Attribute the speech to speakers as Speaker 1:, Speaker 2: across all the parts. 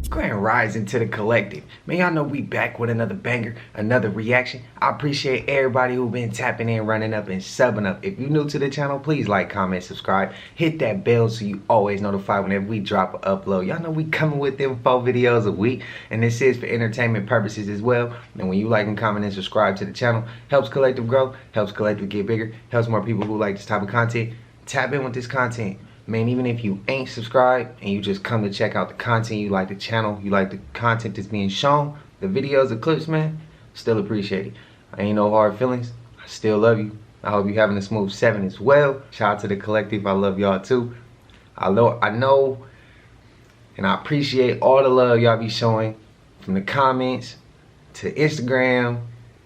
Speaker 1: Grand rising to the collective. Man, y'all know we back with another banger, another reaction. I appreciate everybody who been tapping in, running up, and subbing up. If you're new to the channel, please like, comment, subscribe. Hit that bell so you always notified whenever we drop an upload. Y'all know we coming with them 4 videos a week, and this is for entertainment purposes as well. And when you like and comment and subscribe to the channel, helps collective grow, helps collective get bigger, helps more people who like this type of content tap in with this content. Man, even if you ain't subscribed and you just come to check out the content, you like the channel, you like the content that's being shown, the videos, the clips, man, still appreciate it. I ain't no hard feelings. I still love you. I hope you're having a smooth 7 as well. Shout out to the collective. I love y'all too. I know and I appreciate all the love y'all be showing, from the comments to Instagram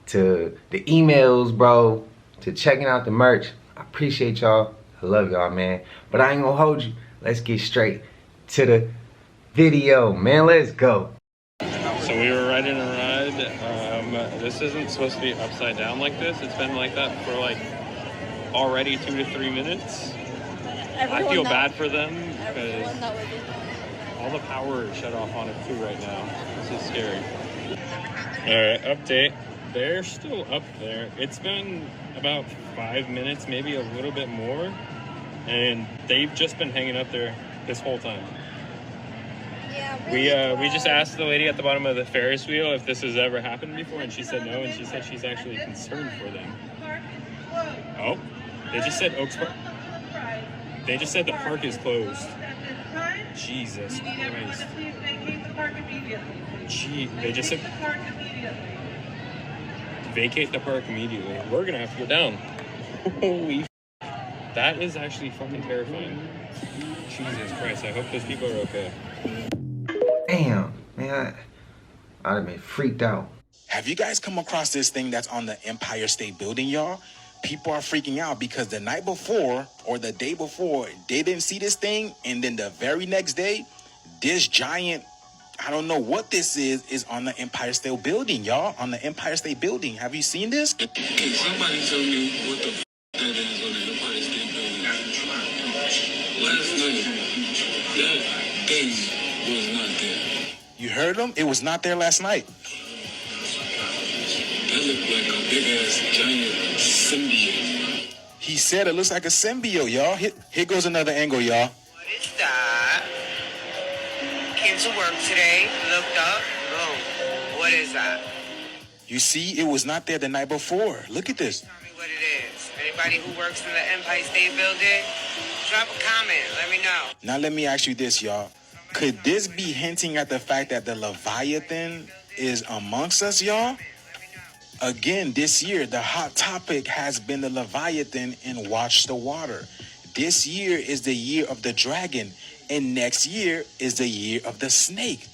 Speaker 1: to the emails, bro, to checking out the merch. I appreciate y'all. I love y'all, man. But I ain't gonna hold you. Let's get straight to the video, man. Let's go.
Speaker 2: So we were riding a ride. This isn't supposed to be upside down like this. It's been like that for like already 2 to 3 minutes. I feel bad for them because all the power is shut off on it too right now. This is scary. Alright, update. They're still up there. It's been about 5 minutes, maybe a little bit more, and they've just been hanging up there this whole time. Yeah, we just asked the lady at the bottom of the Ferris wheel if this has ever happened before, and she said no, and she said she's actually concerned for them. Oh, they just said Oaks Park. They just said the park is closed. Jesus Christ. Gee, they just said vacate the park immediately. We're gonna have to go down. Holy f. That is actually fucking terrifying. Jesus Christ, I hope those people are okay.
Speaker 1: Damn, man, I'd have been freaked out.
Speaker 3: Have you guys come across this thing that's on the Empire State Building, y'all? People are freaking out because the night before or the day before, they didn't see this thing, and then the very next day, this giant, I don't know what this is on the Empire State Building, y'all. On the Empire State Building. Have you seen this?
Speaker 4: Can somebody tell me what the f that is on the Empire State Building? Last night, that thing was not there.
Speaker 3: You heard him? It was not there last night.
Speaker 4: That looked like a big-ass giant symbiote.
Speaker 3: He said it looks like a symbiote, y'all. Here goes another angle, y'all.
Speaker 5: What is that? Came to work today, looked up, boom. What is that?
Speaker 3: You see, it was not there the night before. Look at this.
Speaker 5: Tell me what it is. Anybody who works in the Empire State Building, drop a comment, let me know.
Speaker 3: Now let me ask you this, y'all. Could this be hinting at the fact that the Leviathan is amongst us, y'all? Again, this year, the hot topic has been the Leviathan in Watch the Water. This year is the year of the dragon, and next year is the year of the snake.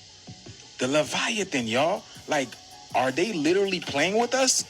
Speaker 3: The Leviathan, y'all. Like, are they literally playing with us?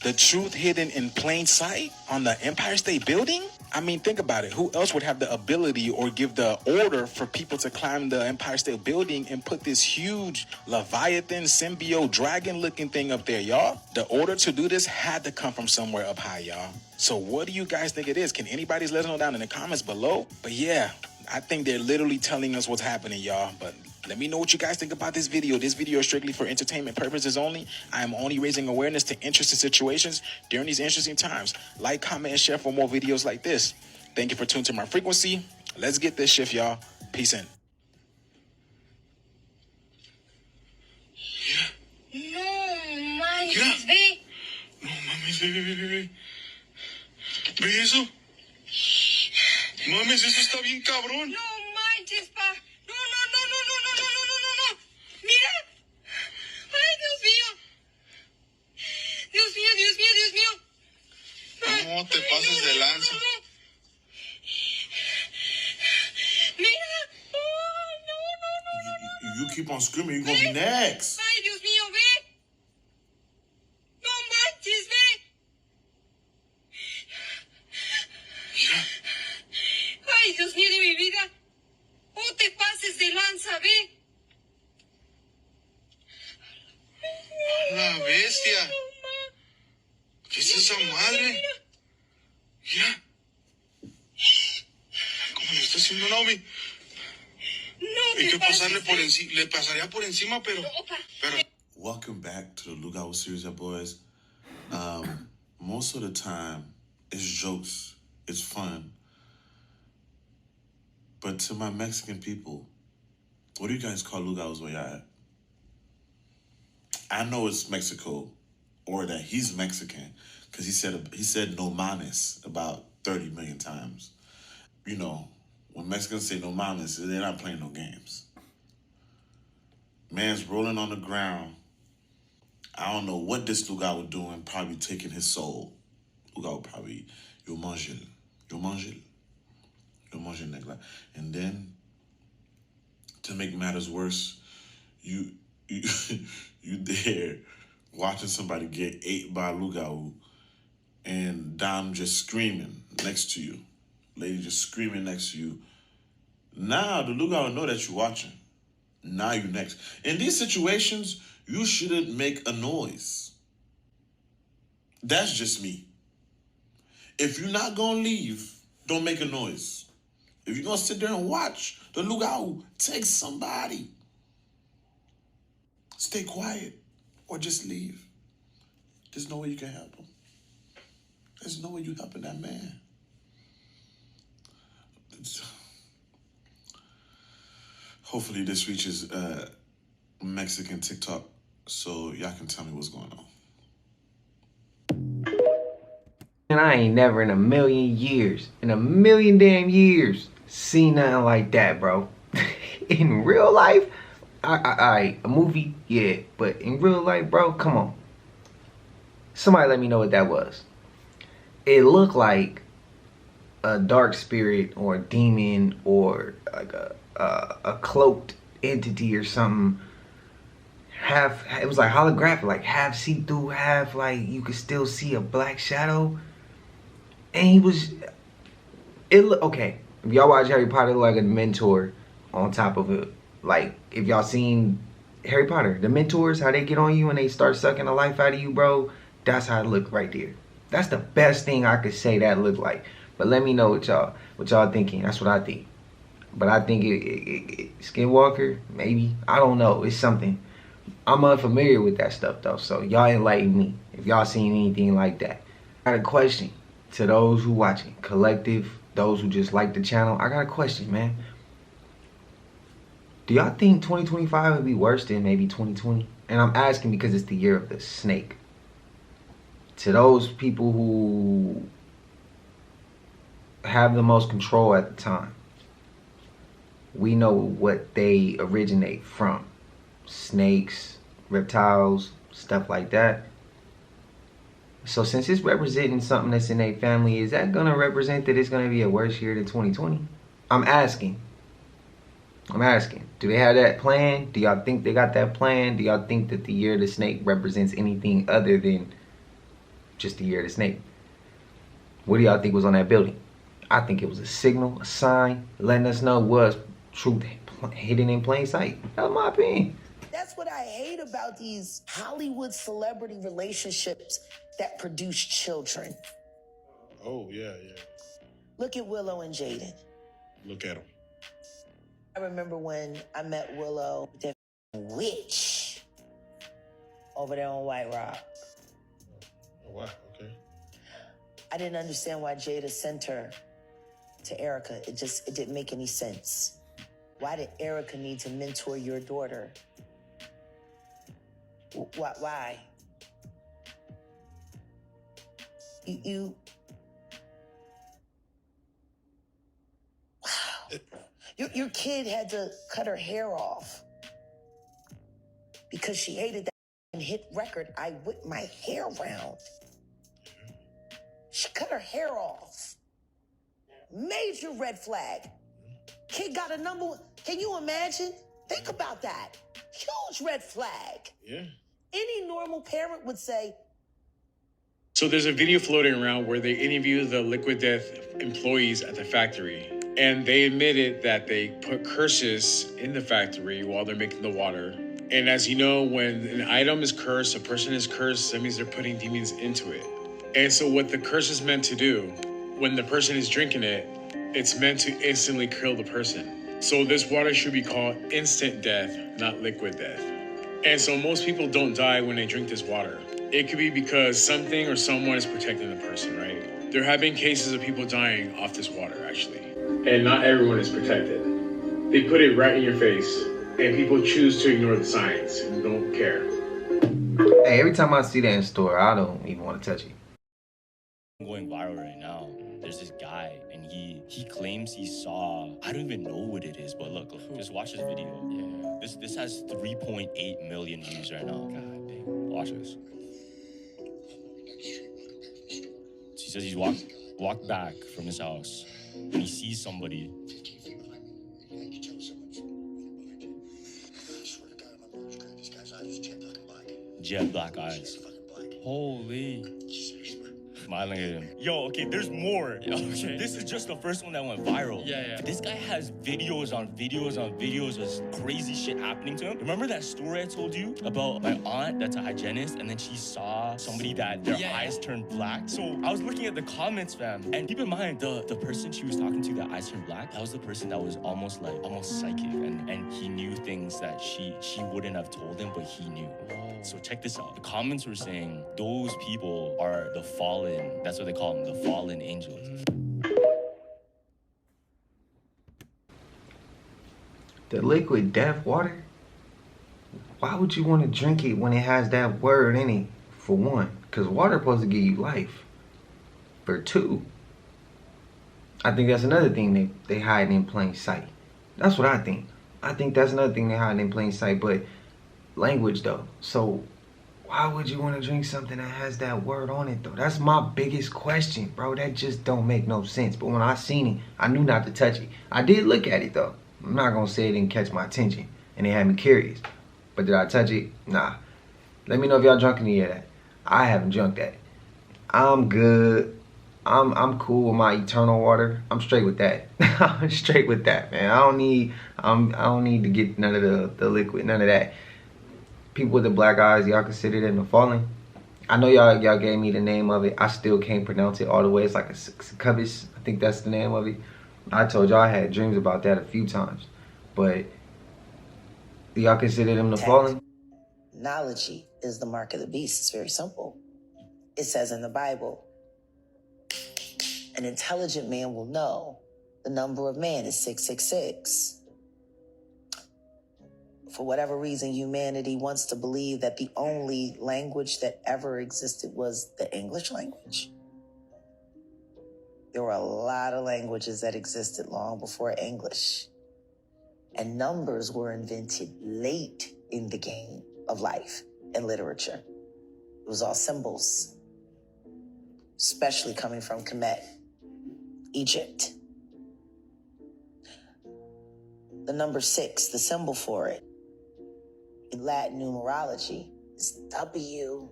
Speaker 3: The truth hidden in plain sight on the Empire State Building? I mean, think about it. Who else would have the ability or give the order for people to climb the Empire State Building and put this huge Leviathan, symbiote, dragon-looking thing up there, y'all? The order to do this had to come from somewhere up high, y'all. So what do you guys think it is? Can anybody let us know down in the comments below? But yeah, I think they're literally telling us what's happening, y'all. But let me know what you guys think about this video. This video is strictly for entertainment purposes only. I am only raising awareness to interesting situations during these interesting times. Like, comment, and share for more videos like this. Thank you for tuning to my frequency. Let's get this shift, y'all. Peace in.
Speaker 6: No manches, ve.
Speaker 4: No mames, ve. ¿Ve eso? Mames, eso está bien cabrón.
Speaker 6: No manches, pa. No. Mira. Ay, Dios mío. Dios mío.
Speaker 4: No te pases de lanza.
Speaker 6: No. Mira. Oh, no.
Speaker 4: You keep on screaming, you're gonna be next.
Speaker 6: Ay, Dios mío, ve. No manches, ve. Ay, Dios mío de mi vida. No te pases de lanza, ve.
Speaker 4: La bestia. ¿Qué es esa madre? Mira. Como le está haciendo una mami.
Speaker 6: No
Speaker 4: Hay
Speaker 6: te
Speaker 4: que pasarle
Speaker 6: pases
Speaker 4: por
Speaker 6: de...
Speaker 4: encima, le pasaría por encima, pero... pero...
Speaker 7: Welcome back to the Luga series, boys. Most of the time, it's jokes, it's fun. But to my Mexican people, what do you guys call Lugaos where y'all at? I know it's Mexico, or that he's Mexican, because he said no mames about 30 million times. You know, when Mexicans say no mames, they're not playing no games. Man's rolling on the ground. I don't know what this Luga was doing, probably taking his soul. Luga would probably, yo mangel, negla. And then, to make matters worse, you you there watching somebody get ate by a Luga and Dom just screaming next to you. Lady just screaming next to you. Now the Luga will know that you're watching. Now you next. In these situations, you shouldn't make a noise. That's just me. If you're not gonna leave, don't make a noise. If you're gonna sit there and watch, the Luga take somebody. Stay quiet or just leave. There's no way you can help him. There's no way you helping that man. Hopefully this reaches Mexican TikTok so y'all can tell me what's going on.
Speaker 1: And I ain't never in a million damn years, seen nothing like that, bro. In real life, a movie, yeah, but in real life, bro, come on. Somebody let me know what that was. It looked like a dark spirit or a demon or like a cloaked entity or something. It was like holographic, like half see-through, half like you could still see a black shadow. And okay, if y'all watch Harry Potter, like a Minotaur on top of it. Like, if y'all seen Harry Potter, the Mentors, how they get on you and they start sucking the life out of you, bro, that's how it looked right there. That's the best thing I could say that looked like. But let me know what y'all thinking. That's what I think. But I think Skinwalker, maybe. I don't know. It's something. I'm unfamiliar with that stuff, though. So y'all enlighten me if y'all seen anything like that. I got a question to those who watching. Collective, those who just like the channel. I got a question, man. Do y'all think 2025 would be worse than maybe 2020? And I'm asking because it's the year of the snake. To those people who have the most control at the time, we know what they originate from. Snakes, reptiles, stuff like that. So since it's representing something that's in their family, is that going to represent that it's going to be a worse year than 2020? I'm asking. Do they have that plan? Do y'all think they got that plan? Do y'all think that the year of the snake represents anything other than just the year of the snake? What do y'all think was on that building? I think it was a signal, a sign, letting us know was truth hidden in plain sight. That's my opinion.
Speaker 8: That's what I hate about these Hollywood celebrity relationships that produce children.
Speaker 4: Oh, yeah.
Speaker 8: Look at Willow and Jaden.
Speaker 4: Look at him.
Speaker 8: I remember when I met Willow, the witch, over there on White Rock.
Speaker 4: Oh, wow, okay.
Speaker 8: I didn't understand why Jada sent her to Erica. It didn't make any sense. Why did Erica need to mentor your daughter? Why? Wow. Your kid had to cut her hair off because she hated that hit record, I Whip My Hair Round. She cut her hair off. Major red flag. Kid got a number one. Can you imagine? Think about that. Huge red flag.
Speaker 4: Yeah.
Speaker 8: Any normal parent would say.
Speaker 2: So there's a video floating around where they interview the Liquid Death employees at the factory. And they admitted that they put curses in the factory while they're making the water. And as you know, when an item is cursed, a person is cursed, that means they're putting demons into it. And so what the curse is meant to do, when the person is drinking it,
Speaker 9: it's meant to instantly kill the person. So this water should be called instant death, not liquid death. And so most people don't die when they drink this water. It could be because something or someone is protecting the person, right? There have been cases of people dying off this water, actually. And not everyone is protected. They put it right in your face, and people choose to ignore the signs and don't care.
Speaker 1: Hey, every time I see that in store, I don't even want to touch it.
Speaker 10: Going viral right now. There's this guy, and he claims he saw, I don't even know what it is, but look, just watch this video. Yeah. This has 3.8 million views right now. God damn. Watch this. He says he's walked back from his house, and he sees somebody. Jet black eyes. Holy. Smiling at him. Yo, okay, there's more. Okay. This is just the first one that went viral. Yeah. This guy has videos on videos on videos of crazy shit happening to him. Remember that story I told you about my aunt that's a hygienist, and then she saw somebody that their eyes turned black? So I was looking at the comments, fam, and keep in mind, the person she was talking to that eyes turned black, that was the person that was almost psychic, and he knew things that she wouldn't have told him, but he knew. So check this out. The comments were saying those people are the fallen, that's what they call them, the fallen angels.
Speaker 1: The liquid death water? Why would you want to drink it when it has that word in it, for one? Because water is supposed to give you life. For two, I think that's another thing they hide in plain sight. That's what I think. I think that's another thing they hide in plain sight, but language though. So why would you want to drink something that has that word on it though? That's my biggest question, bro. That just don't make no sense. But when I seen it, I knew not to touch it. I did look at it though. I'm not gonna say it didn't catch my attention and it had me curious. But did I touch it? Nah. Let me know if y'all drunk any of that. I haven't drunk that. I'm good. I'm cool with my eternal water. I'm straight with that. I'm straight with that, man. I don't need to get none of the liquid, none of that. People with the black eyes, y'all consider them the fallen? I know y'all gave me the name of it. I still can't pronounce it all the way. It's like a succubus. I think that's the name of it. I told y'all I had dreams about that a few times. But do y'all consider them the fallen?
Speaker 8: Technology is the mark of the beast. It's very simple. It says in the Bible, an intelligent man will know the number of man is 666. For whatever reason, humanity wants to believe that the only language that ever existed was the English language. There were a lot of languages that existed long before English. And numbers were invented late in the game of life and literature. It was all symbols, especially coming from Kemet, Egypt. The number 6, the symbol for it, in Latin numerology, is W.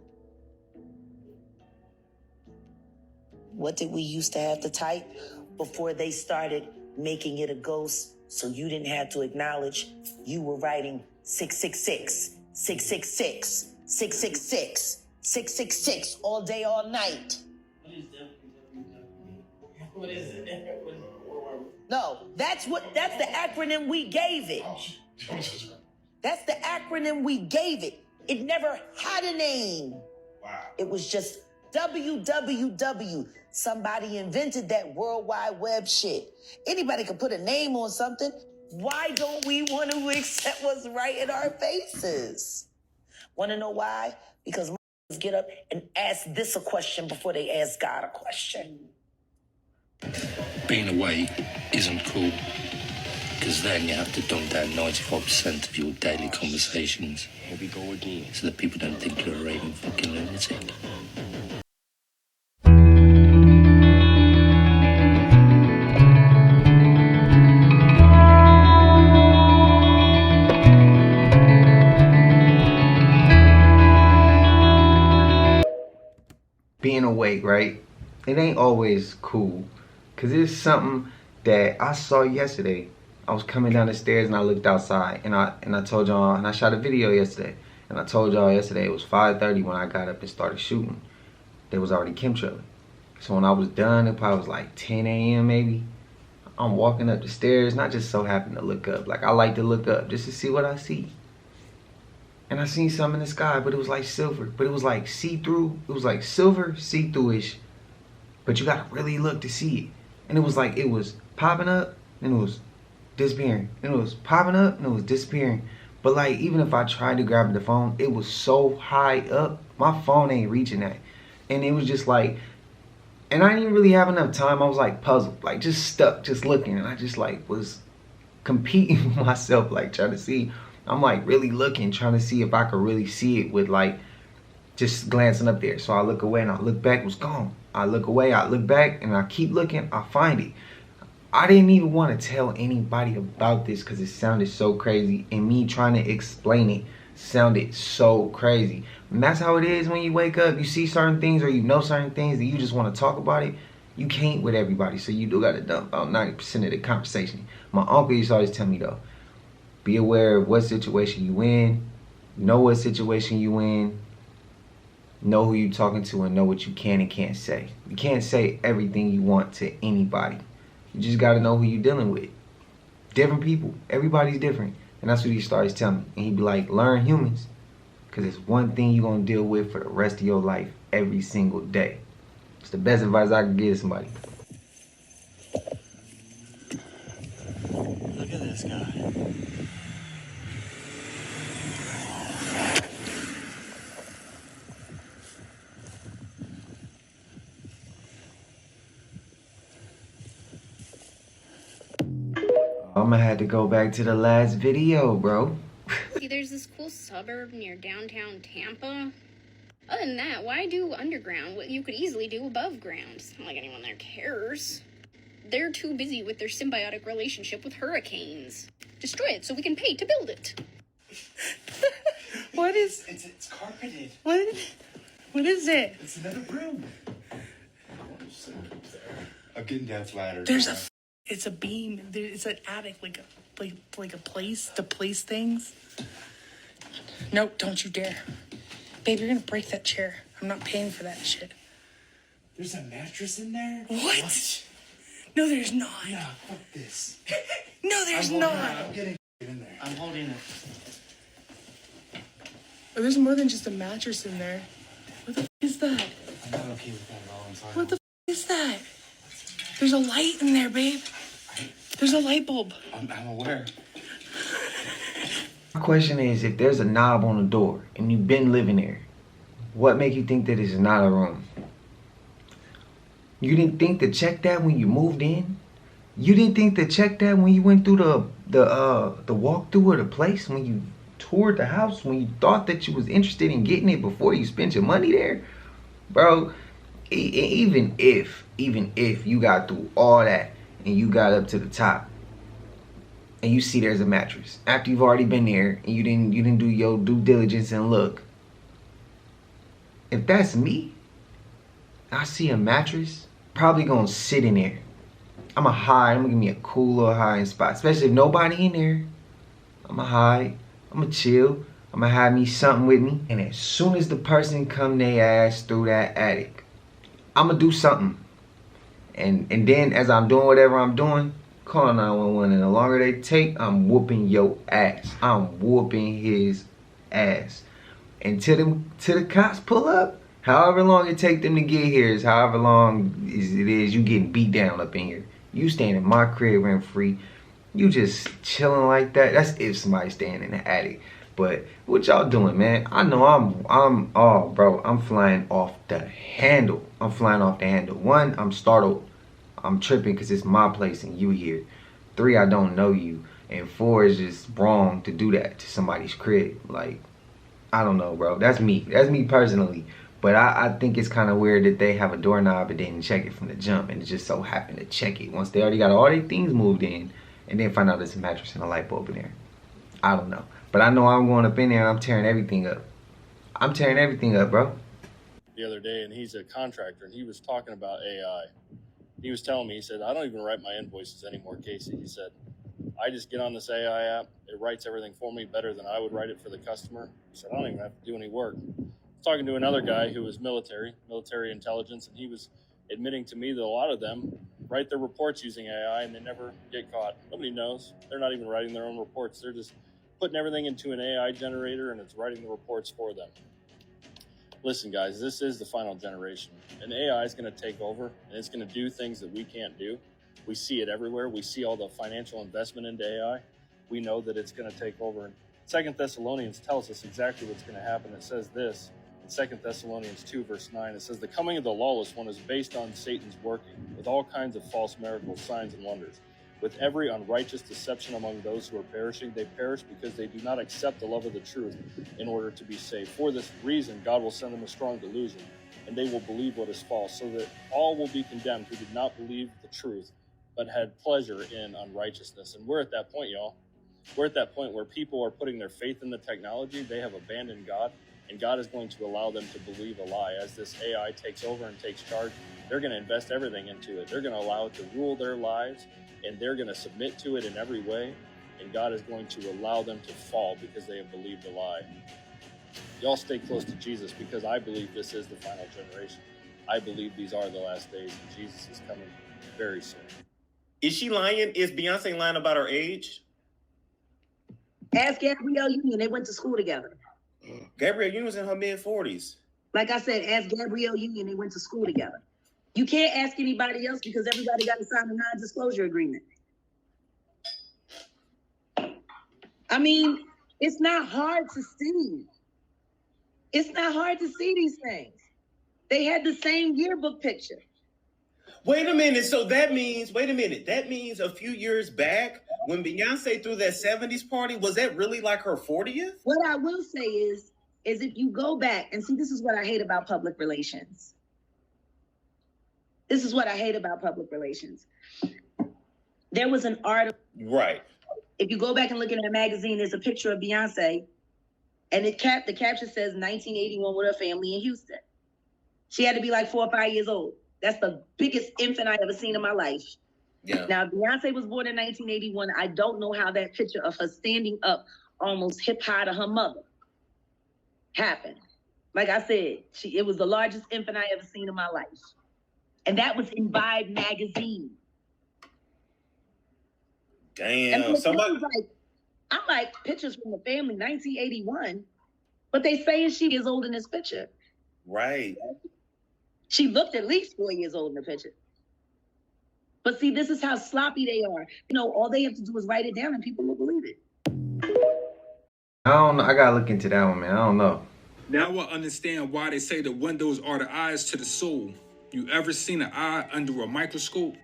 Speaker 8: What did we used to have to type before they started making it a ghost so you didn't have to acknowledge you were writing 666, 666, 666, 666 all day, all night?
Speaker 11: What is it?
Speaker 8: No, that's the acronym we gave it. That's the acronym we gave it. It never had a name. Wow. It was just WWW. Somebody invented that World Wide Web shit. Anybody could put a name on something. Why don't we want to accept what's right in our faces? Want to know why? Because get up and ask this a question before they ask God a question.
Speaker 4: Being away isn't cool, because then you have to dump down 95% of your daily conversations. Here we go again. So that people don't think you're a raving fucking lunatic.
Speaker 1: Being awake, right? It ain't always cool. Cause it's something that I saw yesterday. I was coming down the stairs and I looked outside and I told y'all, and I shot a video yesterday, and I told y'all yesterday it was 5:30 when I got up and started shooting. They was already chemtrailing. So when I was done, it probably was like 10 a.m. maybe. I'm walking up the stairs, and I just so happen to look up. Like, I like to look up just to see what I see. And I seen something in the sky, but it was like silver. But it was like see-through. It was like silver, see-through-ish. But you gotta really look to see it. And it was like, it was popping up, and it was disappearing. And it was popping up, and it was disappearing. But like, even if I tried to grab the phone, it was so high up, my phone ain't reaching that. And it was just like, and I didn't really have enough time. I was like puzzled, like just stuck, just looking. And I just like was competing with myself, like trying to see. I'm like really looking, trying to see if I could really see it with like just glancing up there. So I look away and I look back, it was gone. I look away, I look back, and I keep looking, I find it. I didn't even want to tell anybody about this because it sounded so crazy. And me trying to explain it sounded so crazy. And that's how it is when you wake up. You see certain things or you know certain things and you just want to talk about it. You can't with everybody, so you do got to dump about 90% of the conversation. My uncle used to always tell me though, be aware of what situation you in, know what situation you in, know who you talking to, and know what you can and can't say. You can't say everything you want to anybody. You just got to know who you're dealing with. Different people. Everybody's different. And that's what he started telling me. And he'd be like, learn humans. Because it's one thing you're going to deal with for the rest of your life every single day. It's the best advice I could give somebody.
Speaker 10: Look at this guy.
Speaker 1: I'm gonna have to go back to the last video, bro.
Speaker 12: See, there's this cool suburb near downtown Tampa. Other than that, why do underground what you could easily do above ground? It's not like anyone there cares. They're too busy with their symbiotic relationship with hurricanes. Destroy it so we can pay to build it.
Speaker 13: What is...
Speaker 11: It's carpeted.
Speaker 13: What is it?
Speaker 11: It's another room. A good death ladder.
Speaker 13: There's a... It's a beam. It's an attic, like a place to place things. Nope, don't you dare. Babe, you're gonna break that chair. I'm not paying for that shit.
Speaker 11: There's a mattress in there?
Speaker 13: What? No, there's not.
Speaker 11: No, fuck this.
Speaker 13: No, there's not.
Speaker 11: I'm getting in there. I'm holding it.
Speaker 13: Oh, there's more than just a mattress in there. What the f is that?
Speaker 11: I'm not okay with that at all. I'm sorry.
Speaker 13: What the f is that? There's a light in there, babe. There's a light bulb.
Speaker 11: I'm aware.
Speaker 1: My question is, if there's a knob on the door and you've been living there, what make you think that it's not a room? You didn't think to check that when you moved in? You didn't think to check that when you went through the walkthrough of the place, when you toured the house, when you thought that you was interested in getting it before you spent your money there? Bro, even if you got through all that and you got up to the top and you see there's a mattress after you've already been there and you didn't do your due diligence and look, if that's me, I see a mattress, probably gonna sit in there. I'm gonna give me a cool little hiding spot, especially if nobody in there. I'm gonna hide, I'm gonna chill, I'm gonna have me something with me, and as soon as the person come their ass through that attic, I'm gonna do something. And then as I'm doing whatever I'm doing, call 911. And the longer they take, I'm whooping your ass. I'm whooping his ass. And till the cops pull up, however long it take them to get here is however long it is you getting beat down up in here. You staying in my crib rent free. You just chilling like that. That's if somebody's staying in the attic. But what y'all doing, man? I know I'm flying off the handle. I'm flying off the handle. 1, I'm startled. I'm tripping because it's my place and you here. 3, I don't know you. And 4, is just wrong to do that to somebody's crib. Like, I don't know, bro. That's me. That's me personally. But I think it's kind of weird that they have a doorknob and didn't check it from the jump. And it just so happened to check it once they already got all their things moved in. And then find out there's a mattress and a light bulb in there. I don't know. But I know I'm going up in there and I'm tearing everything up. I'm tearing everything up, bro.
Speaker 14: The other day, and he's a contractor, and he was talking about AI. He was telling me, he said, I don't even write my invoices anymore, Casey. He said, I just get on this AI app. It writes everything for me better than I would write it for the customer. He said, I don't even have to do any work. I was talking to another guy who was military intelligence, and he was admitting to me that a lot of them write their reports using AI and they never get caught. Nobody knows. They're not even writing their own reports. They're just putting everything into an AI generator and it's writing the reports for them. Listen, guys, this is the final generation. And AI is going to take over and it's going to do things that we can't do. We see it everywhere. We see all the financial investment into AI. We know that it's going to take over. And 2 Thessalonians tells us exactly what's going to happen. It says this in 2 Thessalonians 2, verse 9. It says, the coming of the lawless one is based on Satan's working with all kinds of false miracles, signs, and wonders. With every unrighteous deception among those who are perishing, they perish because they do not accept the love of the truth in order to be saved. For this reason, God will send them a strong delusion, and they will believe what is false, so that all will be condemned who did not believe the truth, but had pleasure in unrighteousness. And we're at that point, y'all. We're at that point where people are putting their faith in the technology. They have abandoned God, and God is going to allow them to believe a lie. As this AI takes over and takes charge, they're going to invest everything into it. They're going to allow it to rule their lives, and they're going to submit to it in every way. And God is going to allow them to fall because they have believed a lie. Y'all stay close to Jesus, because I believe this is the final generation. I believe these are the last days, and Jesus is coming very soon.
Speaker 15: Is she lying? Is Beyonce lying about her age?
Speaker 8: Ask Gabrielle Union. They went to school together.
Speaker 15: Gabrielle Union was in her mid-40s.
Speaker 8: Like I said, ask Gabrielle Union. They went to school together. You can't ask anybody else because everybody got to sign a non-disclosure agreement. I mean, it's not hard to see. It's not hard to see these things. They had the same yearbook picture.
Speaker 15: Wait a minute. So that means, wait a minute. That means a few years back when Beyonce threw that 70s party, was that really like her 40th?
Speaker 8: What I will say is if you go back and see, this is what I hate about public relations. This is what I hate about public relations. There was an article.
Speaker 15: Right.
Speaker 8: If you go back and look in that magazine, there's a picture of Beyonce, and the caption says 1981 with her family in Houston. She had to be like 4 or 5 years old. That's the biggest infant I ever seen in my life.
Speaker 15: Yeah.
Speaker 8: Now, Beyonce was born in 1981. I don't know how that picture of her standing up almost hip high to her mother happened. Like I said, it was the largest infant I ever seen in my life. And that was in Vibe magazine.
Speaker 15: Damn. Somebody.
Speaker 8: I'm like, pictures from the family, 1981. But they saying she is old in this picture.
Speaker 15: Right.
Speaker 8: She looked at least 4 years old in the picture. But see, this is how sloppy they are. You know, all they have to do is write it down and people will believe it.
Speaker 1: I don't know. I gotta look into that one, man. I don't know.
Speaker 16: Now I understand why they say the windows are the eyes to the soul. You ever seen an eye under a microscope?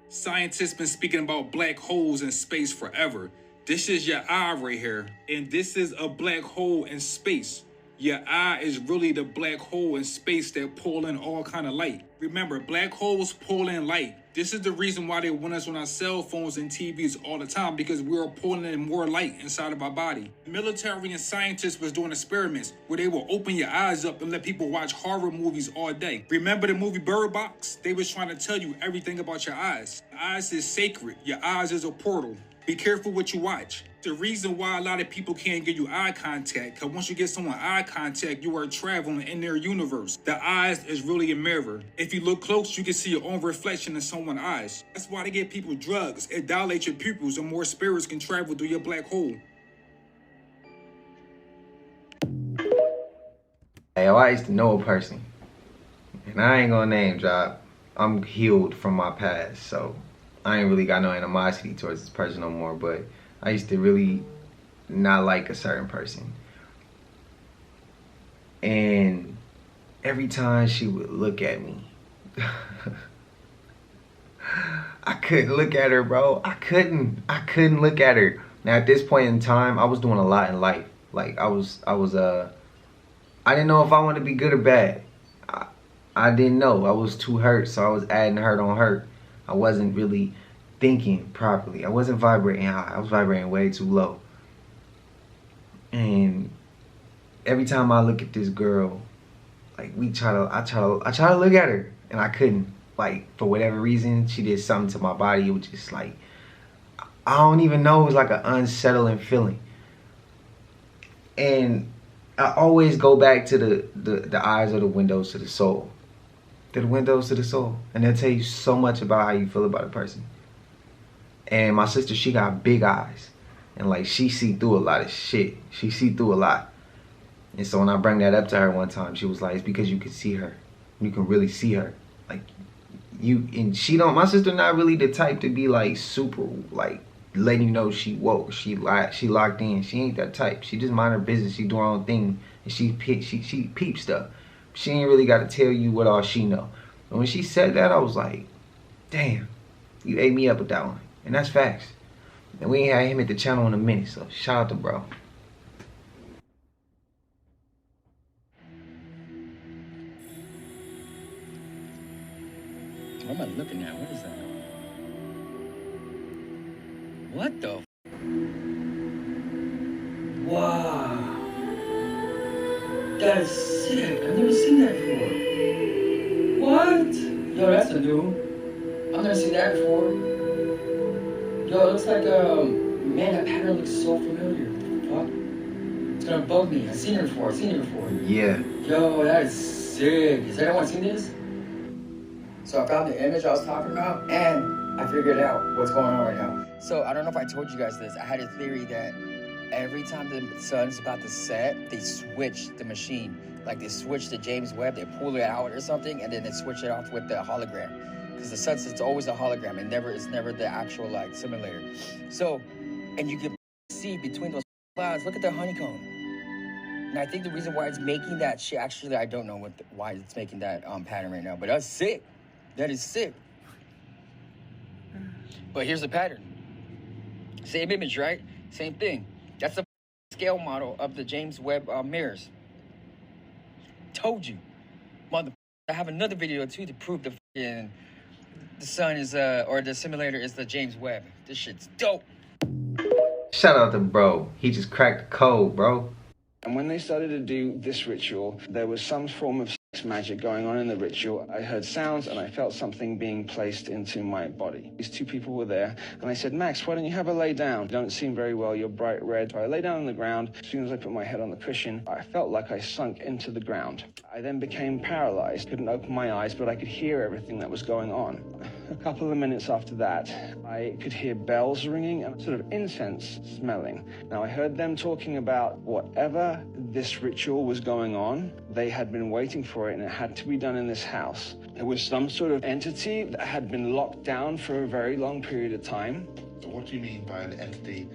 Speaker 16: Scientists been speaking about black holes in space forever. This is your eye right here, and this is a black hole in space. Your eye is really the black hole in space that pull in all kind of light. Remember, black holes pull in light. This is the reason why they want us on our cell phones and TVs all the time, because we're pulling in more light inside of our body. Military and scientists was doing experiments where they will open your eyes up and let people watch horror movies all day. Remember the movie Bird Box? They was trying to tell you everything about your eyes. Your eyes is sacred. Your eyes is a portal. Be careful what you watch. The reason why a lot of people can't give you eye contact, because once you get someone eye contact, you are traveling in their universe. The eyes is really a mirror. If you look close, you can see your own reflection in someone's eyes. That's why they give people drugs. It dilates your pupils and more spirits can travel through your black hole.
Speaker 1: Hey, I used to know a person, and I ain't gonna name drop. I'm healed from my past, so I ain't really got no animosity towards this person no more, but I used to really not like a certain person. And every time she would look at me, I couldn't look at her, bro. I couldn't look at her. Now at this point in time, I was doing a lot in life. Like I didn't know if I wanted to be good or bad. I didn't know. I was too hurt, so I was adding hurt on hurt. I wasn't really thinking properly. I wasn't vibrating high. I was vibrating way too low. And every time I look at this girl, like I try to look at her, and I couldn't. Like for whatever reason, she did something to my body. It was just like, I don't even know. It was like an unsettling feeling. And I always go back to the eyes are the windows to the soul. They're the windows to the soul. And they'll tell you so much about how you feel about a person. And my sister, she got big eyes. And like, she see through a lot of shit. She see through a lot. And so when I bring that up to her one time, she was like, it's because you can see her. You can really see her. Like, and she don't, my sister not really the type to be like super, like, letting you know she woke, she locked in. She ain't that type. She just mind her business. She do her own thing. And she peeps stuff. She ain't really got to tell you what all she know. And when she said that, I was like, damn, you ate me up with that one. And that's facts. And we ain't had him at the channel in a minute, so shout out to bro.
Speaker 10: What am I looking at? What is that? What the? Wow. That is sick. I've never seen that before. What? Yo, that's a new. I've never seen that before. Yo, it looks like, man, that pattern looks so familiar. What the fuck? It's gonna bug me. I've seen it before.
Speaker 1: Yeah.
Speaker 10: Yo, that is sick. Has anyone seen this? So I found the image I was talking about, and I figured out what's going on right now. So I don't know if I told you guys this. I had a theory that every time the sun's about to set, they switch the machine. Like they switch the James Webb, they pull it out or something, and then they switch it off with the hologram. Because the sunset's always a hologram. It's never the actual like simulator. So, and you can see between those clouds, look at the honeycomb. And I think the reason why it's making that shit, actually, I don't know why it's making that pattern right now, but that's sick. That is sick. But here's the pattern. Same image, right? Same thing. That's the scale model of the James Webb mirrors. Told you. Mother, I have another video too to prove the sun is, or the simulator is the James Webb. This shit's dope.
Speaker 1: Shout out to bro. He just cracked the code, bro.
Speaker 17: And when they started to do this ritual, there was some form of sex magic going on in the ritual. I heard sounds and I felt something being placed into my body. These two people were there and I said, Max, why don't you have a lay down? You don't seem very well, you're bright red. So I lay down on the ground. As soon as I put my head on the cushion, I felt like I sunk into the ground. I then became paralyzed. Couldn't open my eyes, but I could hear everything that was going on. A couple of minutes after that, I could hear bells ringing and sort of incense smelling. Now I heard them talking about whatever this ritual was going on, they had been waiting for it and it had to be done in this house. It was some sort of entity that had been locked down for a very long period of time.
Speaker 7: What do you mean by an entity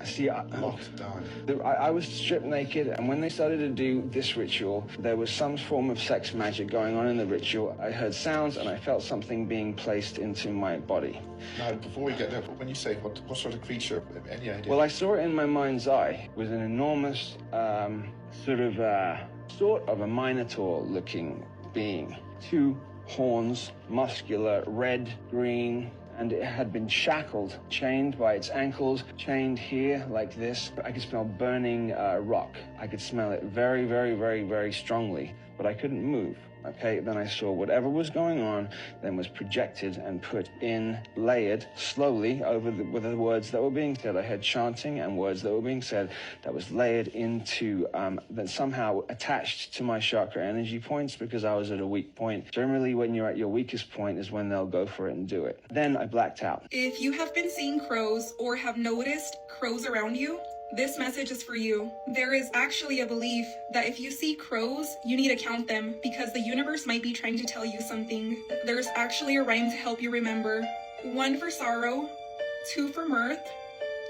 Speaker 17: locked down? I was stripped naked, and when they started to do this ritual, there was some form of sex magic going on in the ritual. I heard sounds, and I felt something being placed into my body.
Speaker 7: Now, before we get there, when you say what sort of creature, any idea?
Speaker 17: Well, I saw it in my mind's eye. It was an enormous, sort of a Minotaur-looking being. 2 horns, muscular, red, green, and it had been shackled, chained by its ankles, chained here like this. I could smell burning rock. I could smell it very, very, very, very strongly, but I couldn't move. Okay, then I saw whatever was going on, then was projected and put in, layered slowly over with the words that were being said. I heard chanting and words that were being said that was layered into, that somehow attached to my chakra energy points because I was at a weak point. Generally, when you're at your weakest point is when they'll go for it and do it. Then I blacked out.
Speaker 18: If you have been seeing crows or have noticed crows around you, this message is for you. There is actually a belief that if you see crows, you need to count them because the universe might be trying to tell you something. There's actually a rhyme to help you remember. 1 for sorrow, 2 for mirth,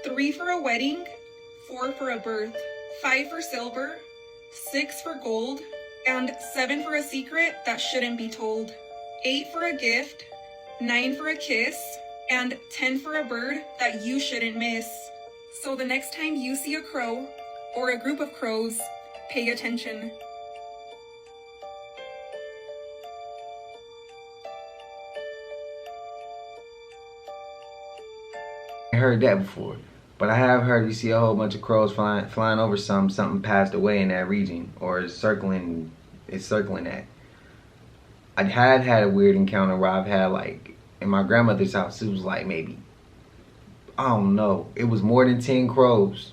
Speaker 18: 3 for a wedding, 4 for a birth, 5 for silver, 6 for gold, and 7 for a secret that shouldn't be told. 8 for a gift, 9 for a kiss, and 10 for a bird that you shouldn't miss. So the next time you see a crow or a group of crows, pay attention.
Speaker 1: I heard that before, but I have heard you see a whole bunch of crows flying over something passed away in that region, or it's circling that. I had a weird encounter where I've had, like, in my grandmother's house, it was like maybe, I don't know, it was more than 10 crows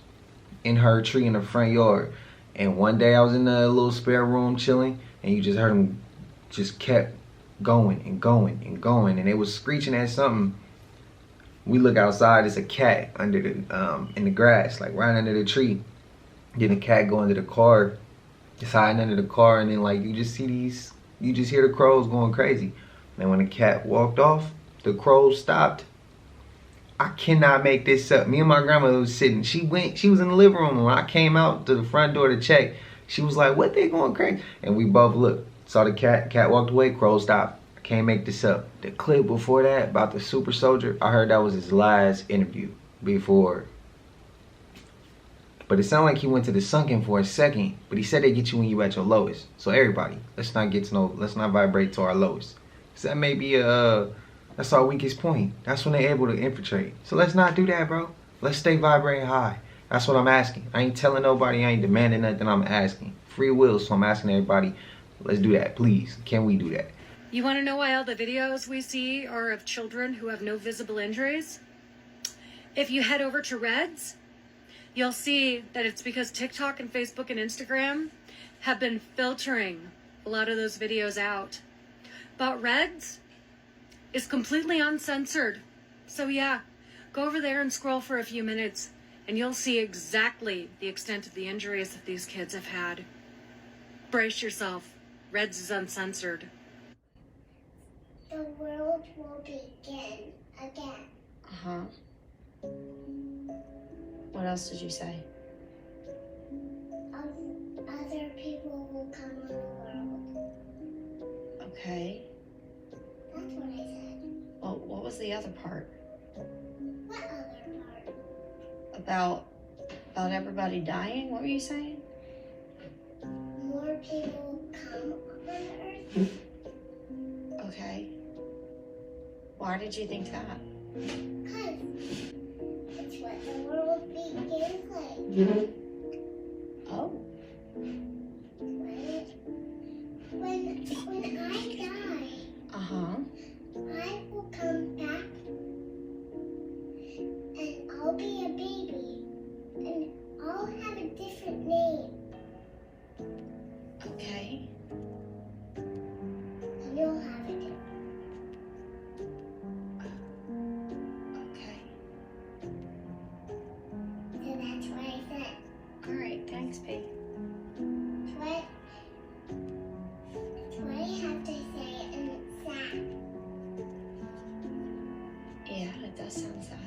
Speaker 1: in her tree in the front yard. And one day I was in a little spare room chilling, and you just heard them just kept going and going and going, and it was screeching at something. We look outside, it's a cat under the in the grass, like right under the tree. Then the cat go into the car, it's hiding under the car, and then like you just hear the crows going crazy. And when the cat walked off, the crows stopped. I cannot make this up. Me and my grandmother was sitting. She was in the living room, and when I came out to the front door to check, she was like, "What, they going crazy?" And we both looked, saw the cat walked away, crows stopped. I can't make this up. The clip before that about the super soldier, I heard that was his last interview before. But it sounded like he went to the sunken for a second, but he said they get you when you at your lowest. So everybody, let's not vibrate to our lowest. So that may be that's our weakest point. That's when they're able to infiltrate. So let's not do that, bro. Let's stay vibrating high. That's what I'm asking. I ain't telling nobody, I ain't demanding nothing, I'm asking. Free will, so I'm asking everybody, let's do that, please. Can we do that?
Speaker 19: You want to know why all the videos we see are of children who have no visible injuries? If you head over to Reds, you'll see that it's because TikTok and Facebook and Instagram have been filtering a lot of those videos out. But Reds is completely uncensored. So yeah, go over there and scroll for a few minutes and you'll see exactly the extent of the injuries that these kids have had. Brace yourself. Reds is uncensored.
Speaker 20: The world will begin again.
Speaker 21: Uh-huh. What else did you say?
Speaker 20: Other people will come on the world.
Speaker 21: Okay.
Speaker 20: That's what I said.
Speaker 21: Well, what was the other part?
Speaker 20: What other part?
Speaker 21: About everybody dying? What were you saying?
Speaker 20: More people come on Earth.
Speaker 21: Okay. Why did you think that?
Speaker 20: Because it's what the world begins like.
Speaker 21: Oh.
Speaker 20: When I die,
Speaker 21: uh-huh,
Speaker 20: I will come back and I'll be a baby and I'll have a different name.
Speaker 21: Okay.
Speaker 20: And you'll have it.
Speaker 21: Okay.
Speaker 20: So that's what I said.
Speaker 21: All right, thanks, P.
Speaker 20: That's what I have to say, and it's sad.
Speaker 21: Yeah, it does sound sad.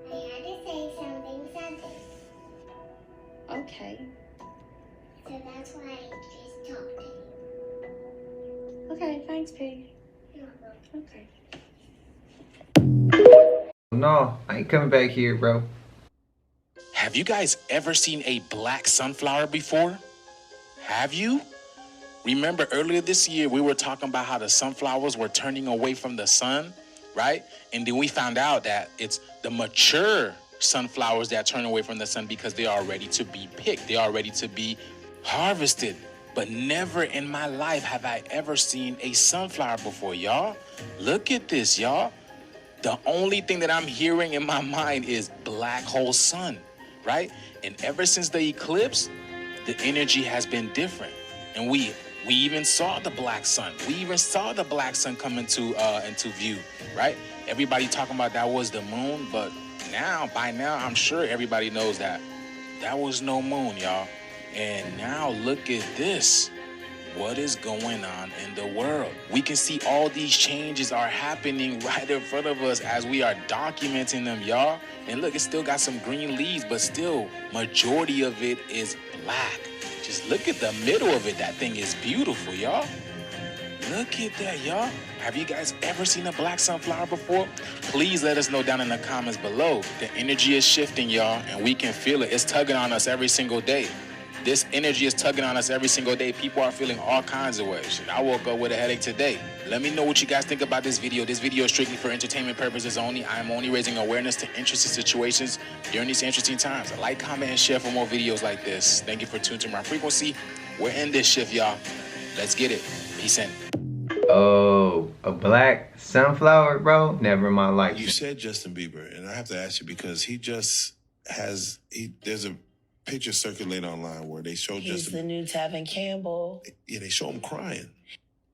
Speaker 20: I had to say something sad.
Speaker 21: Okay.
Speaker 20: So that's why I just talked to you.
Speaker 21: Okay, thanks, P.
Speaker 20: You're welcome.
Speaker 21: Okay.
Speaker 1: No, I ain't coming back here, bro.
Speaker 3: Have you guys ever seen a black sunflower before? Have you? Remember earlier this year, we were talking about how the sunflowers were turning away from the sun, right? And then we found out that it's the mature sunflowers that turn away from the sun because they are ready to be picked. They are ready to be harvested. But never in my life have I ever seen a sunflower before, y'all. Look at this, y'all. The only thing that I'm hearing in my mind is black hole sun, right? And ever since the eclipse, the energy has been different. And we even saw the black sun. We even saw the black sun come into view, right? Everybody talking about that was the moon, but by now, I'm sure everybody knows that was no moon, y'all. And now look at this. What is going on in the world? We can see all these changes are happening right in front of us as we are documenting them, y'all. And look, it still got some green leaves, but still, majority of it is black. Just look at the middle of it. That thing is beautiful, y'all. Look at that, y'all. Have you guys ever seen a black sunflower before? Please let us know down in the comments below. The energy is shifting, y'all, and we can feel it. It's tugging on us every single day. This energy is tugging on us every single day. People are feeling all kinds of ways. Shit, I woke up with a headache today. Let me know what you guys think about this video. This video is strictly for entertainment purposes only. I am only raising awareness to interesting situations during these interesting times. Like, comment, and share for more videos like this. Thank you for tuning to my frequency. We're in this shift, y'all. Let's get it. Peace in.
Speaker 1: Oh, a black sunflower, bro? Never in my life.
Speaker 7: You said Justin Bieber, and I have to ask you because he just there's a picture circulating online where they show
Speaker 8: He's
Speaker 7: Justin.
Speaker 8: the new Tevin Campbell.
Speaker 7: Yeah, they show him crying.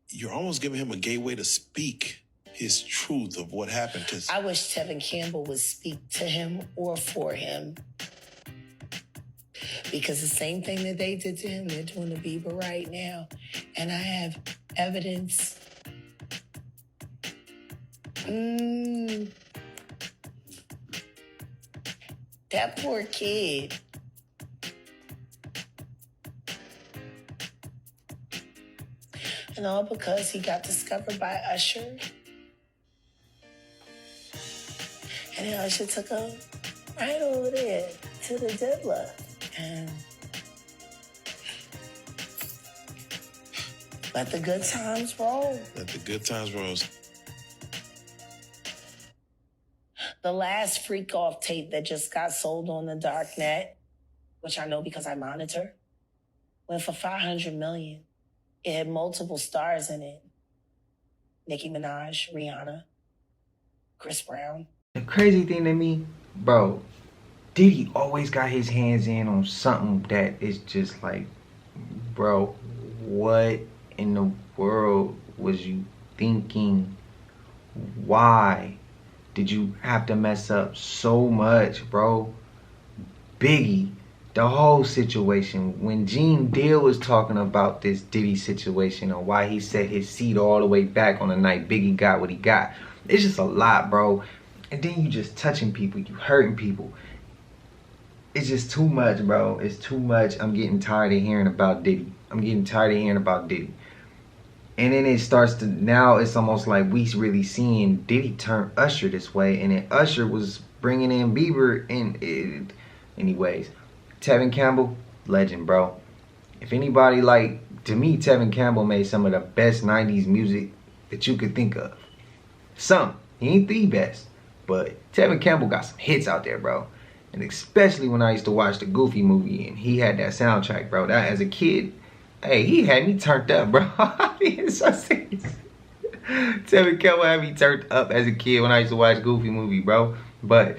Speaker 7: You're almost giving him a gateway to speak his truth of what happened.
Speaker 8: I wish Tevin Campbell would speak to him or for him. Because the same thing that they did to him, they're doing to Bieber right now. And I have evidence. That poor kid. And all because he got discovered by Usher. And then Usher took him right over there to the diddler. And let the good times roll.
Speaker 7: Let the good times roll.
Speaker 8: The last freak off tape that just got sold on the dark net, which I know because I monitor, went for $500 million. It had multiple stars in it. Nicki Minaj, Rihanna, Chris Brown.
Speaker 1: The crazy thing to me, bro, Diddy always got his hands in on something that is just like, bro, what in the world was you thinking? Why did you have to mess up so much, bro? Biggie, the whole situation. When Gene Deal was talking about this Diddy situation and why he set his seat all the way back on the night Biggie got what he got, it's just a lot, bro. And then you just touching people, you hurting people. It's just too much, bro. It's too much. I'm getting tired of hearing about Diddy. I'm getting tired of hearing about Diddy. And then it starts to, now it's almost like we really seeing Diddy turn Usher this way. And then Usher was bringing in Bieber. And anyways, Tevin Campbell, legend, bro. If anybody to me, Tevin Campbell made some of the best 90s music that you could think of. Some. He ain't the best. But Tevin Campbell got some hits out there, bro. And especially when I used to watch the Goofy movie and he had that soundtrack, bro. That as a kid, hey, he had me turned up, bro. It's so serious. Tevin Campbell had me turned up as a kid when I used to watch Goofy movie, bro. But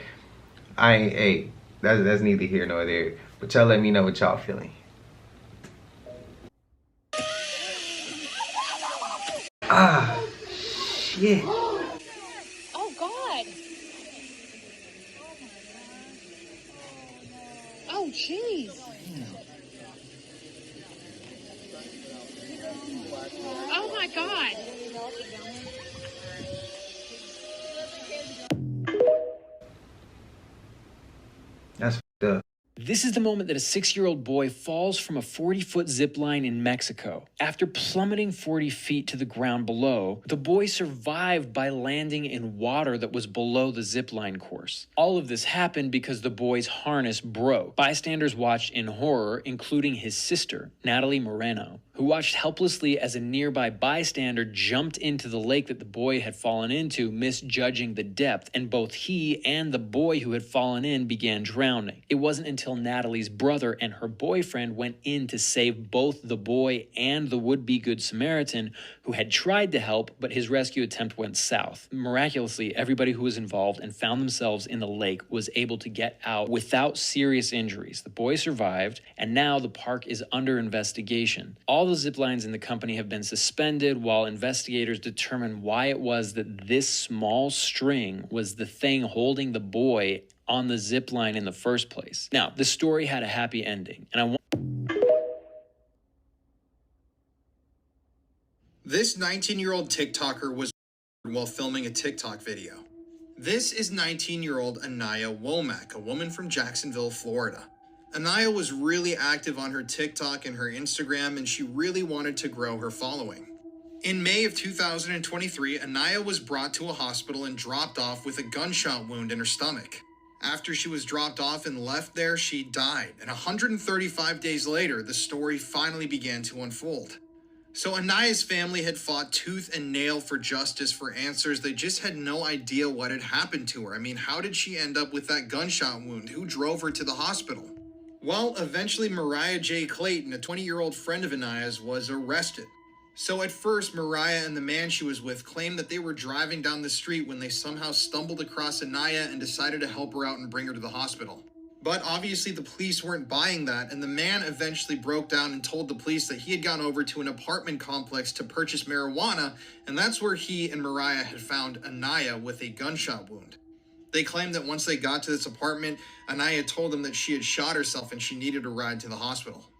Speaker 1: I ain't, hey, that's neither here nor there. But y'all let me know what y'all feeling. Ah, shit.
Speaker 12: Oh, God. Oh, jeez. Oh, my God.
Speaker 1: That's fucked up.
Speaker 5: This is the moment that a 6-year-old boy falls from a 40-foot zip line in Mexico. After plummeting 40 feet to the ground below, the boy survived by landing in water that was below the zip line course. All of this happened because the boy's harness broke. Bystanders watched in horror, including his sister, Natalie Moreno, who watched helplessly as a nearby bystander jumped into the lake that the boy had fallen into, misjudging the depth, and both he and the boy who had fallen in began drowning. It wasn't until Natalie's brother and her boyfriend went in to save both the boy and the would-be Good Samaritan, who had tried to help, but his rescue attempt went south. Miraculously, everybody who was involved and found themselves in the lake was able to get out without serious injuries. The boy survived, and now the park is under investigation. All the zip lines in the company have been suspended while investigators determine why it was that this small string was the thing holding the boy on the zip line in the first place. Now, the story had a happy ending, and I want...
Speaker 22: This 19-year-old TikToker was while filming a TikTok video. This is 19-year-old Anaya Womack, a woman from Jacksonville, Florida. Anaya was really active on her TikTok and her Instagram, and she really wanted to grow her following. In May of 2023, Anaya was brought to a hospital and dropped off with a gunshot wound in her stomach. After she was dropped off and left there, she died. And 135 days later, the story finally began to unfold. So Anaya's family had fought tooth and nail for justice, for answers. They just had no idea what had happened to her. I mean, how did she end up with that gunshot wound? Who drove her to the hospital? Well, eventually Mariah J. Clayton, a 20-year-old friend of Anaya's, was arrested. So at first, Mariah and the man she was with claimed that they were driving down the street when they somehow stumbled across Anaya and decided to help her out and bring her to the hospital. But obviously the police weren't buying that, and the man eventually broke down and told the police that he had gone over to an apartment complex to purchase marijuana, and that's where he and Mariah had found Anaya with a gunshot wound. They claimed that once they got to this apartment, Anaya told them that she had shot herself and she needed a ride to the hospital.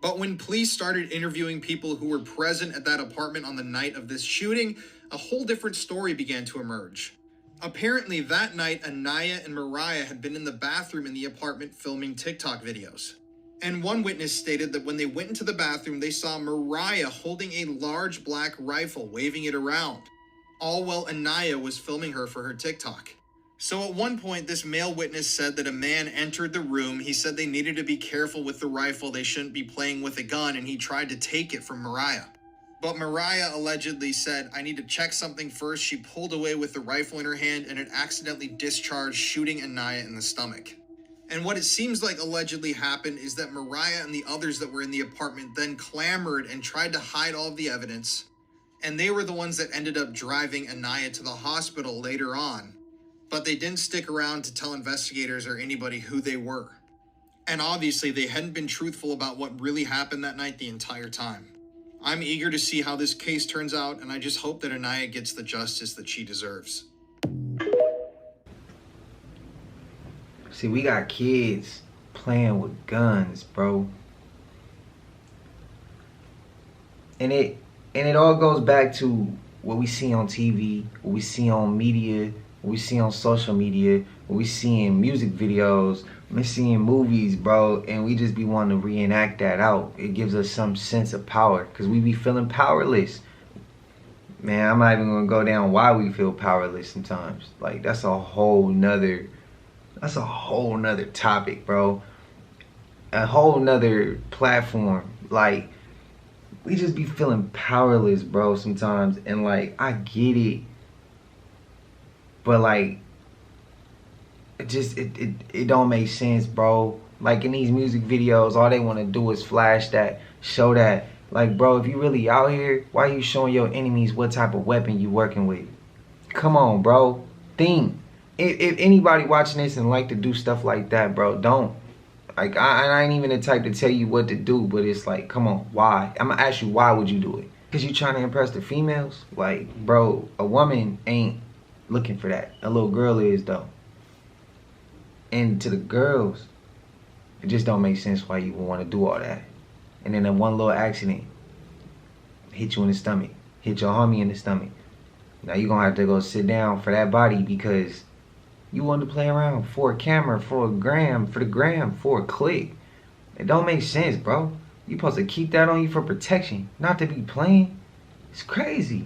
Speaker 22: But when police started interviewing people who were present at that apartment on the night of this shooting, a whole different story began to emerge. Apparently that night, Anaya and Mariah had been in the bathroom in the apartment filming TikTok videos. And one witness stated that when they went into the bathroom, they saw Mariah holding a large black rifle, waving it around, all while Anaya was filming her for her TikTok. So at one point, this male witness said that a man entered the room. He said they needed to be careful with the rifle. They shouldn't be playing with a gun, and he tried to take it from Mariah. But Mariah allegedly said, "I need to check something first." She pulled away with the rifle in her hand, and it accidentally discharged, shooting Anaya in the stomach. And what it seems like allegedly happened is that Mariah and the others that were in the apartment then clamored and tried to hide all of the evidence. And they were the ones that ended up driving Anaya to the hospital later on. But they didn't stick around to tell investigators or anybody who they were. And obviously they hadn't been truthful about what really happened that night the entire time. I'm eager to see how this case turns out, and I just hope that Anaya gets the justice that she deserves.
Speaker 1: See, we got kids playing with guns, bro. And it all goes back to what we see on TV, what we see on media, what we see on social media, what we see in music videos, we see in movies, bro, and we just be wanting to reenact that out. It gives us some sense of power, because we be feeling powerless. Man, I'm not even gonna go down why we feel powerless sometimes. Like, that's a whole nother topic, bro. A whole nother platform. Like, we just be feeling powerless, bro, sometimes. And like, I get it. But like, it don't make sense, bro. Like, in these music videos, all they want to do is flash that, show that. Like, bro, if you really out here, why are you showing your enemies what type of weapon you working with? Come on, bro. Think. If anybody watching this and like to do stuff like that, bro, don't. Like, I ain't even the type to tell you what to do, but it's like, come on, why? I'm gonna ask you, why would you do it? Because you trying to impress the females? Like, bro, a woman ain't looking for that. A little girl is, though. And to the girls, it just don't make sense why you would want to do all that. And then that one little accident hit you in the stomach, hit your homie in the stomach. Now you're gonna have to go sit down for that body because you wanted to play around for a camera, for the gram, for a click. It don't make sense, bro. You supposed to keep that on you for protection, not to be playing. It's crazy.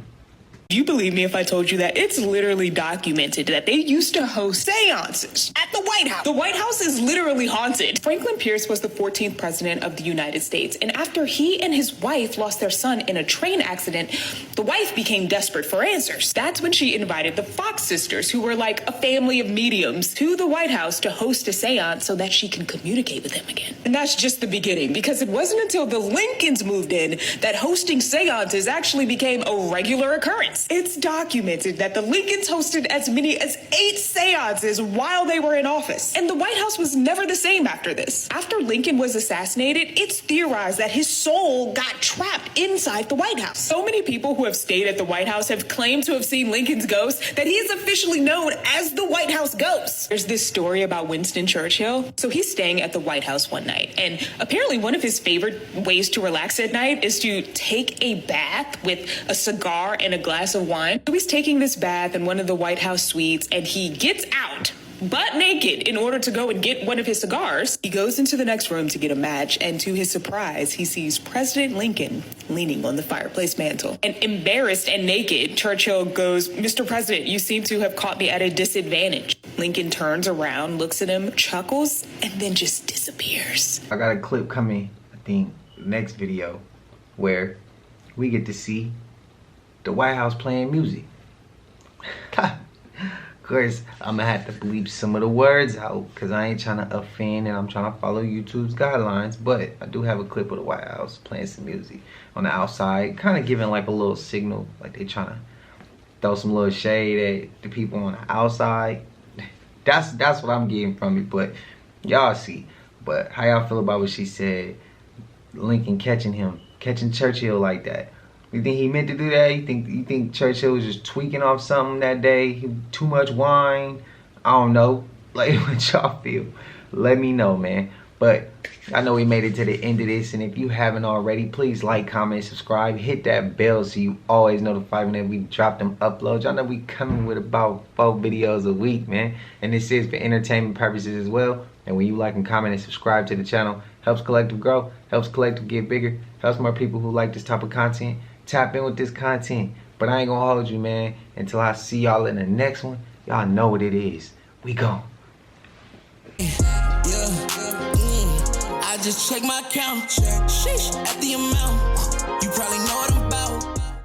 Speaker 2: Do you believe me if I told you that it's literally documented that they used to host seances at the White House? The White House is literally haunted. Franklin Pierce was the 14th president of the United States, and after he and his wife lost their son in a train accident, the wife became desperate for answers. That's when she invited the Fox sisters, who were like a family of mediums, to the White House to host a seance so that she can communicate with him again. And that's just the beginning, because it wasn't until the Lincolns moved in that hosting seances actually became a regular occurrence. It's documented that the Lincolns hosted as many as 8 seances while they were in office. And the White House was never the same after this. After Lincoln was assassinated, it's theorized that his soul got trapped inside the White House. So many people who have stayed at the White House have claimed to have seen Lincoln's ghost that he is officially known as the White House ghost. There's this story about Winston Churchill. So he's staying at the White House one night, and apparently one of his favorite ways to relax at night is to take a bath with a cigar and a glass of wine. So he's taking this bath in one of the White House suites, and he gets out butt naked in order to go and get one of his cigars. He goes into the next room to get a match, and to his surprise, he sees President Lincoln leaning on the fireplace mantle. And embarrassed and naked, Churchill goes, "Mr. President, you seem to have caught me at a disadvantage." Lincoln turns around, looks at him, chuckles, and then just disappears.
Speaker 1: I got a clip coming, I think, next video, where we get to see the White House playing music. Of course, I'm gonna have to bleep some of the words out because I ain't trying to offend and I'm trying to follow YouTube's guidelines, but I do have a clip of the White House playing some music on the outside, kind of giving like a little signal, like they trying to throw some little shade at the people on the outside. That's what I'm getting from it, but Y'all see. But how y'all feel about what she said? Lincoln catching Churchill like that. You think he meant to do that? You think Churchill was just tweaking off something that day? Too much wine? I don't know. Like, what y'all feel? Let me know, man. But I know we made it to the end of this, and if you haven't already, please like, comment, subscribe, hit that bell so you always notified when we drop them uploads. Y'all know we coming with about 4 videos a week, man. And this is for entertainment purposes as well. And when you like and comment and subscribe to the channel, helps Collective grow, helps Collective get bigger, helps more people who like this type of content tap in with this content. But I ain't gonna hold you, man, until I see y'all in the next one. Y'all know what it is. We gone.
Speaker 6: I just check my account. Sheesh, at the amount. You probably know it.